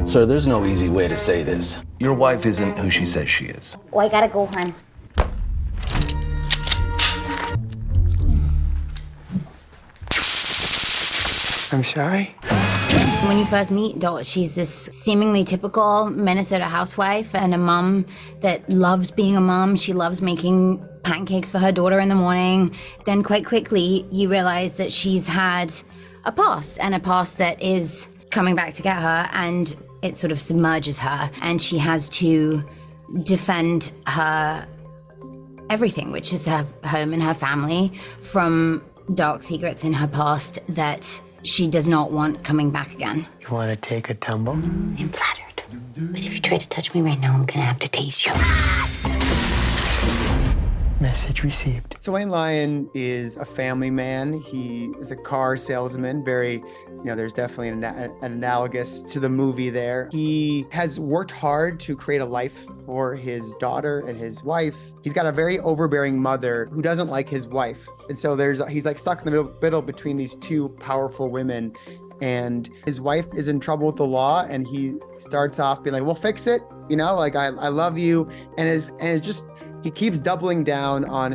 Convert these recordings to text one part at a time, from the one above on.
Sir, there's no easy way to say this. Your wife isn't who she says she is. Oh, I gotta go, hon. I'm sorry? When you first meet Dot, she's this seemingly typical Minnesota housewife and a mom that loves being a mom. She loves making pancakes for her daughter in the morning. Then quite quickly, you realize that she's had a past, and a past that is coming back to get her, and it sort of submerges her, and she has to defend her everything, which is her home and her family, from dark secrets in her past that she does not want coming back again. You want to take a tumble? I'm flattered, but if you try to touch me right now, I'm gonna have to tase you. Message received. So Wayne Lyon is a family man. He is a car salesman. Very, there's definitely an analogous to the movie there. He has worked hard to create a life for his daughter and his wife. He's got a very overbearing mother who doesn't like his wife. And so he's like stuck in the middle between these two powerful women. And his wife is in trouble with the law, and he starts off being like, "We'll fix it. I love you." He keeps doubling down on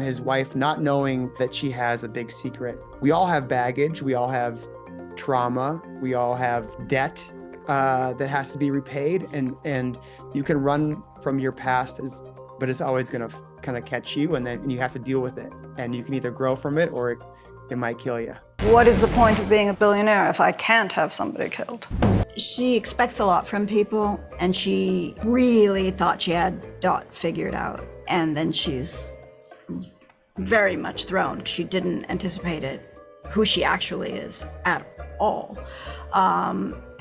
his wife, not knowing that she has a big secret. We all have baggage. We all have trauma. We all have debt that has to be repaid. And you can run from your past, but it's always going to kind of catch you, and you have to deal with it. And you can either grow from it, or it might kill you. What is the point of being a billionaire if I can't have somebody killed? She expects a lot from people, and she really thought she had Dot figured out. And then she's very much thrown. She didn't anticipate it, who she actually is at all.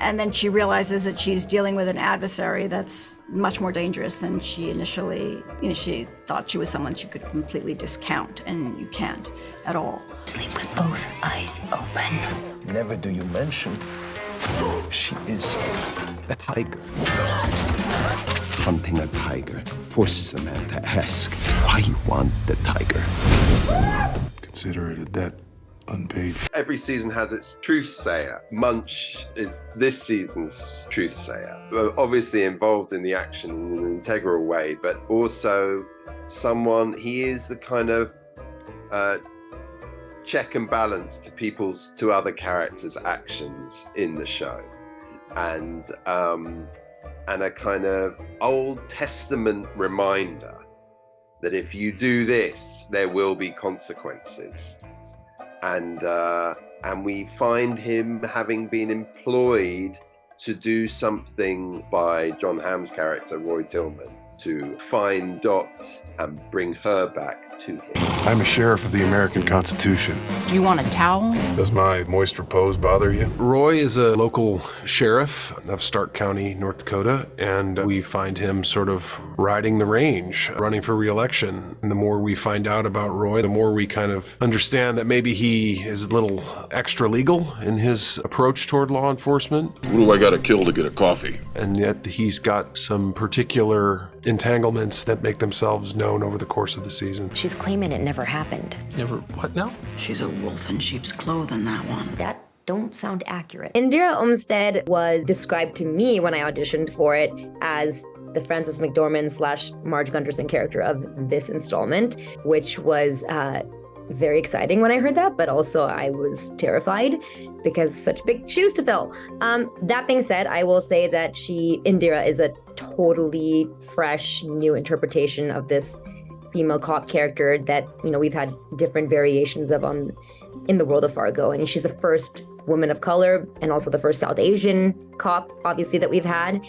And then she realizes that she's dealing with an adversary that's much more dangerous than she initially, she thought she was someone she could completely discount, and you can't at all. Sleep with both eyes open. Never do you mention she is a tiger. Hunting a tiger forces a man to ask why you want the tiger. Consider it a debt unpaid. Every season has its truthsayer. Munch is this season's truthsayer. Obviously involved in the action in an integral way, but also he is the kind of check and balance to other characters' actions in the show, and a kind of Old Testament reminder that if you do this, there will be consequences. And we find him having been employed to do something by Jon Hamm's character, Roy Tillman, to find Dot and bring her back to him. I'm a sheriff of the American Constitution. Do you want a towel? Does my moist repose bother you? Roy is a local sheriff of Stark County, North Dakota, and we find him sort of riding the range, running for re-election. And the more we find out about Roy, the more we kind of understand that maybe he is a little extra legal in his approach toward law enforcement. Who do I gotta kill to get a coffee? And yet he's got some particular entanglements that make themselves known over the course of the season. She's claiming it never happened. Never what now? She's a wolf in sheep's clothing, that one. That don't sound accurate. Indira Olmstead was described to me when I auditioned for it as the Frances McDormand / Marge Gunderson character of this installment, which was very exciting when I heard that, but also I was terrified because such big shoes to fill. That being said, I will say that Indira is a totally fresh, new interpretation of this female cop character that, we've had different variations of in the world of Fargo. And she's the first woman of color and also the first South Asian cop, obviously, that we've had.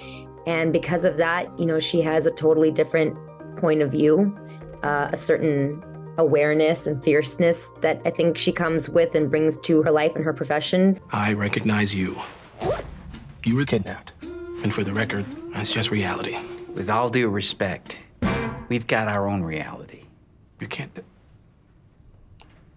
And because of that, she has a totally different point of view, a certain awareness and fierceness that I think she comes with and brings to her life and her profession. I recognize you. You were kidnapped. And for the record, that's just reality. With all due respect, we've got our own reality. You can't.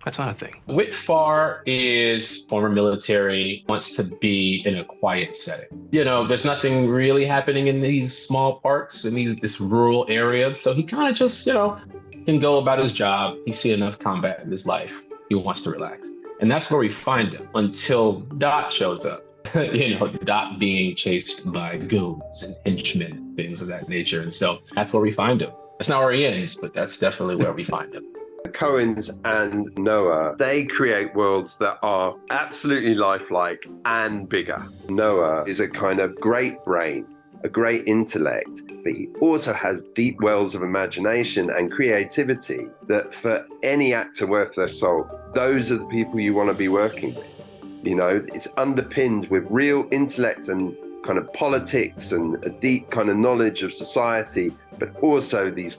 That's not a thing. Whit Farr is former military, wants to be in a quiet setting. There's nothing really happening in these small parts, in this rural area. So he kind of just, can go about his job. He's seen enough combat in his life. He wants to relax. And that's where we find him until Dot shows up. not being chased by goons and henchmen, things of that nature. And so that's where we find him. That's not where he ends, but that's definitely where we find him. The Coens and Noah, they create worlds that are absolutely lifelike and bigger. Noah is a kind of great brain, a great intellect, but he also has deep wells of imagination and creativity that for any actor worth their salt, those are the people you want to be working with. It's underpinned with real intellect and kind of politics and a deep kind of knowledge of society, but also this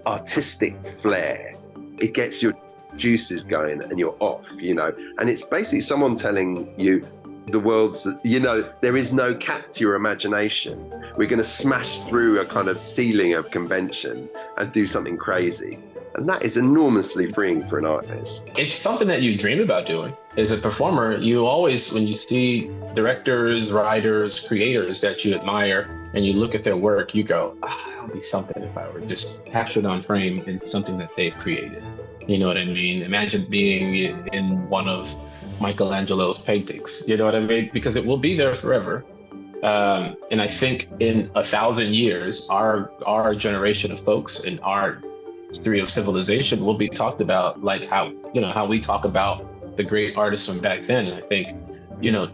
artistic flair. It gets your juices going and you're off, and it's basically someone telling you the world's, there is no cap to your imagination. We're going to smash through a kind of ceiling of convention and do something crazy. And that is enormously freeing for an artist. It's something that you dream about doing. As a performer, you always, when you see directors, writers, creators that you admire, and you look at their work, you go, that would be something if I were just captured on frame in something that they've created. You know what I mean? Imagine being in one of Michelangelo's paintings, you know what I mean? Because it will be there forever. And I think in 1,000 years, our generation of folks and our history of civilization will be talked about like how we talk about the great artists from back then. And I think,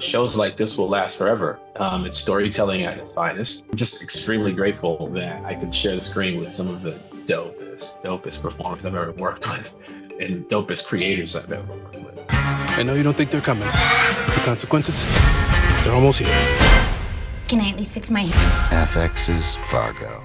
shows like this will last forever. It's storytelling at its finest. I'm just extremely grateful that I could share the screen with some of the dopest performers I've ever worked with and dopest creators I've ever worked with. I know you don't think they're coming. The consequences, they're almost here. Can I at least fix my hair? FX's Fargo.